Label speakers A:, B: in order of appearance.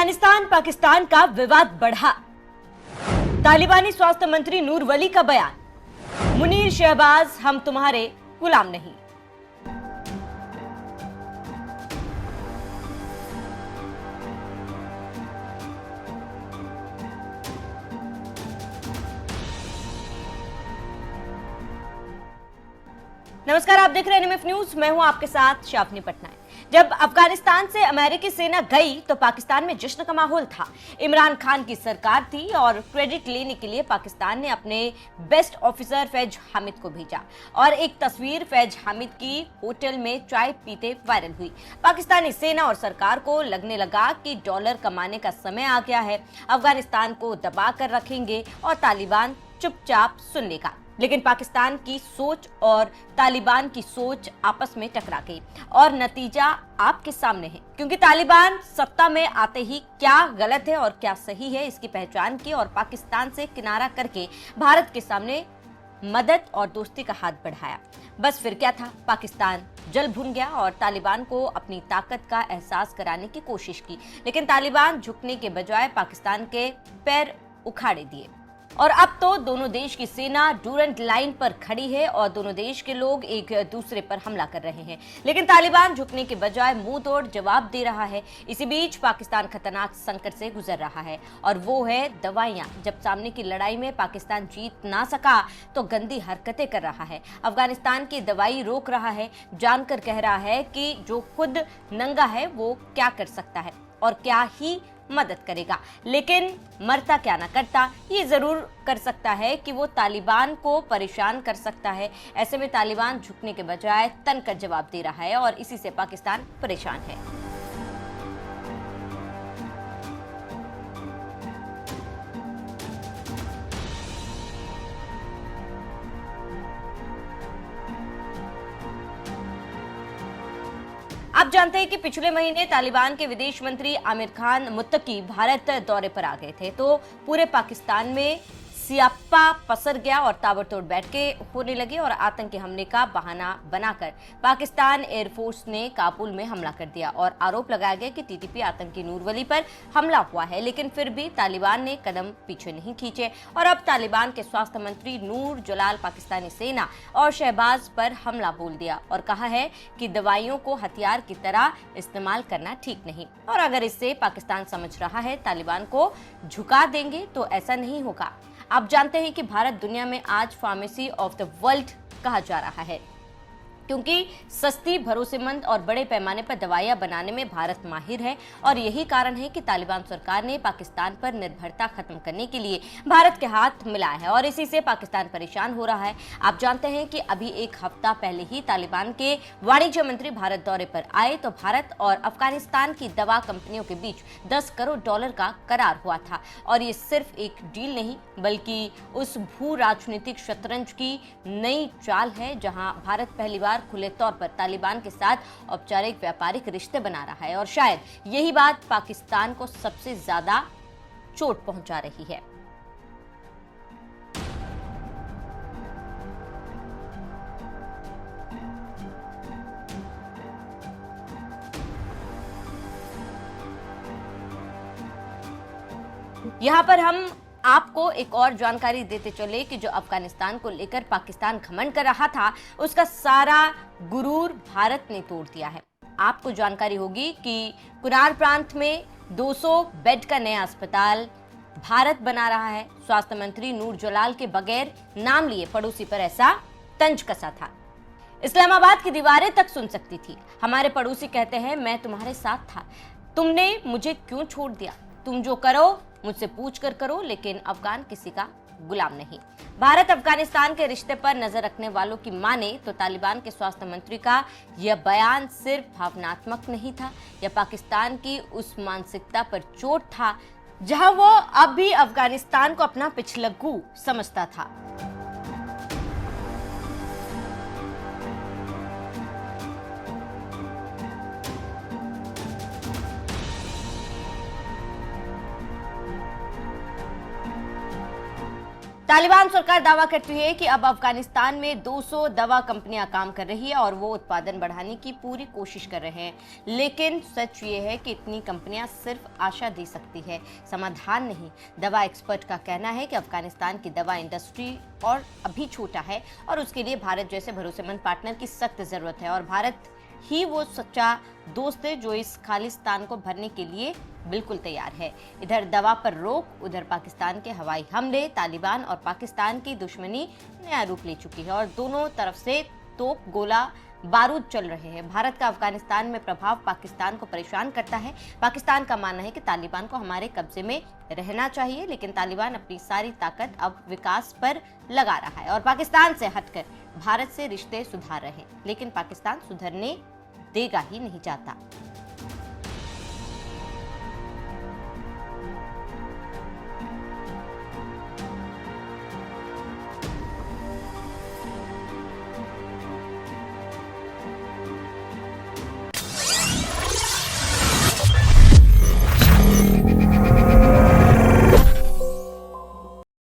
A: अफगानिस्तान पाकिस्तान का विवाद बढ़ा। तालिबानी स्वास्थ्य मंत्री नूर वली का बयान, मुनीर शहबाज हम तुम्हारे गुलाम नहीं। नमस्कार, आप देख रहे हैं एनएमएफ न्यूज। मैं हूं आपके साथ शाफनी पटनायक। जब अफगानिस्तान से अमेरिकी सेना गई तो पाकिस्तान में जश्न का माहौल था। इमरान खान की सरकार थी और क्रेडिट लेने के लिए पाकिस्तान ने अपने बेस्ट ऑफिसर फैज हामिद को भेजा और एक तस्वीर फैज हामिद की होटल में चाय पीते वायरल हुई। पाकिस्तानी सेना और सरकार को लगने लगा कि डॉलर कमाने का समय आ गया है, अफगानिस्तान को दबा कर रखेंगे और तालिबान चुपचाप सुन लेगा। लेकिन पाकिस्तान की सोच और तालिबान की सोच आपस में टकरा गई और नतीजा आपके सामने है, क्योंकि तालिबान सत्ता में आते ही क्या गलत है और क्या सही है इसकी पहचान की और पाकिस्तान से किनारा करके भारत के सामने मदद और दोस्ती का हाथ बढ़ाया। बस फिर क्या था, पाकिस्तान जल भुन गया और तालिबान को अपनी ताकत का एहसास कराने की कोशिश की, लेकिन तालिबान झुकने के बजाय पाकिस्तान के पैर उखाड़े दिए। और अब तो दोनों देश की सेना डूरंट लाइन पर खड़ी है और दोनों देश के लोग एक दूसरे पर हमला कर रहे हैं, लेकिन तालिबान झुकने के बजाय मुंह तोड़ जवाब दे रहा है। इसी बीच पाकिस्तान खतरनाक संकट से गुजर रहा है और वो है दवाइयां। जब सामने की लड़ाई में पाकिस्तान जीत ना सका तो गंदी हरकतें कर रहा है, अफगानिस्तान की दवाई रोक रहा है, जानकर कह रहा है कि जो खुद नंगा है वो क्या कर सकता है और क्या ही मदद करेगा, लेकिन मरता क्या ना करता ये जरूर कर सकता है कि वो तालिबान को परेशान कर सकता है। ऐसे में तालिबान झुकने के बजाय तनकर जवाब दे रहा है और इसी से पाकिस्तान परेशान है। आप जानते हैं कि पिछले महीने तालिबान के विदेश मंत्री आमिर खान मुत्तकी भारत दौरे पर आ गए थे, तो पूरे पाकिस्तान में सियाप्पा पसर गया और ताबड़तोड़ बैठकें होने लगी और आतंकी हमले का बहाना बनाकर पाकिस्तान एयरफोर्स ने काबुल में हमला कर दिया और आरोप लगाया गया कि टीटीपी आतंकी नूर वली पर हमला हुआ है, लेकिन फिर भी तालिबान ने कदम पीछे नहीं खींचे और अब तालिबान के स्वास्थ्य मंत्री नूर जलाल पाकिस्तानी सेना और शहबाज पर हमला बोल दिया और कहा है कि दवाइयों को हथियार की तरह इस्तेमाल करना ठीक नहीं, और अगर इससे पाकिस्तान समझ रहा है तालिबान को झुका देंगे तो ऐसा नहीं होगा। आप जानते हैं कि भारत दुनिया में आज फार्मेसी ऑफ द वर्ल्ड कहा जा रहा है, क्योंकि सस्ती, भरोसेमंद और बड़े पैमाने पर दवाइयां बनाने में भारत माहिर है और यही कारण है कि तालिबान सरकार ने पाकिस्तान पर निर्भरता खत्म करने के लिए भारत के हाथ मिलाया है और इसी से पाकिस्तान परेशान हो रहा है। आप जानते हैं कि अभी एक हफ्ता पहले ही तालिबान के वाणिज्य मंत्री भारत दौरे पर आए तो भारत और अफगानिस्तान की दवा कंपनियों के बीच 10 करोड़ डॉलर का करार हुआ था और ये सिर्फ एक डील नहीं बल्कि उस भू राजनीतिक शतरंज की नई चाल है, जहां भारत पहली बार खुले तौर पर तालिबान के साथ औपचारिक व्यापारिक रिश्ते बना रहा है और शायद यही बात पाकिस्तान को सबसे ज्यादा चोट पहुंचा रही है। यहां पर हम आपको एक और जानकारी देते चले कि जो अफगानिस्तान को लेकर पाकिस्तान घमंड कर रहा था उसका सारा गुरूर भारत ने तोड़ दिया है। आपको जानकारी होगी कि कुनार प्रांत में 200 बेड का नया अस्पताल भारत बना रहा है। स्वास्थ्य मंत्री नूर जलाल के बगैर नाम लिए पड़ोसी पर ऐसा तंज कसा था। इस्लामाबाद की दीवारें तक सुन सकती थी। हमारे पड़ोसी कहते हैं मैं तुम्हारे साथ था, तुमने मुझे क्यों छोड़ दिया, तुम जो करो मुझसे पूछ कर करो, लेकिन अफगान किसी का गुलाम नहीं। भारत अफगानिस्तान के रिश्ते पर नजर रखने वालों की माने तो तालिबान के स्वास्थ्य मंत्री का यह बयान सिर्फ भावनात्मक नहीं था, यह पाकिस्तान की उस मानसिकता पर चोट था जहां वो अब भी अफगानिस्तान को अपना पिछलग्गू समझता था। तालिबान सरकार दावा करती है कि अब अफगानिस्तान में 200 दवा कंपनियां काम कर रही है और वो उत्पादन बढ़ाने की पूरी कोशिश कर रहे हैं, लेकिन सच ये है कि इतनी कंपनियां सिर्फ आशा दे सकती है, समाधान नहीं। दवा एक्सपर्ट का कहना है कि अफगानिस्तान की दवा इंडस्ट्री और अभी छोटा है और उसके लिए भारत जैसे भरोसेमंद पार्टनर की सख्त जरूरत है और भारत ही वो सच्चा दोस्त है जो इस खालिस्तान को भरने के लिए बिल्कुल तैयार है। इधर दवा पर रोक, उधर पाकिस्तान के हवाई हमले, तालिबान और पाकिस्तान की दुश्मनी नया रूप ले चुकी है और दोनों तरफ से तोप गोला बारूद चल रहे हैं। भारत का अफगानिस्तान में प्रभाव पाकिस्तान को परेशान करता है। पाकिस्तान का मानना है कि तालिबान को हमारे कब्जे में रहना चाहिए, लेकिन तालिबान अपनी सारी ताकत अब विकास पर लगा रहा है और पाकिस्तान से हटकर भारत से रिश्ते सुधार रहे, लेकिन पाकिस्तान सुधरने देगा ही नहीं चाहता।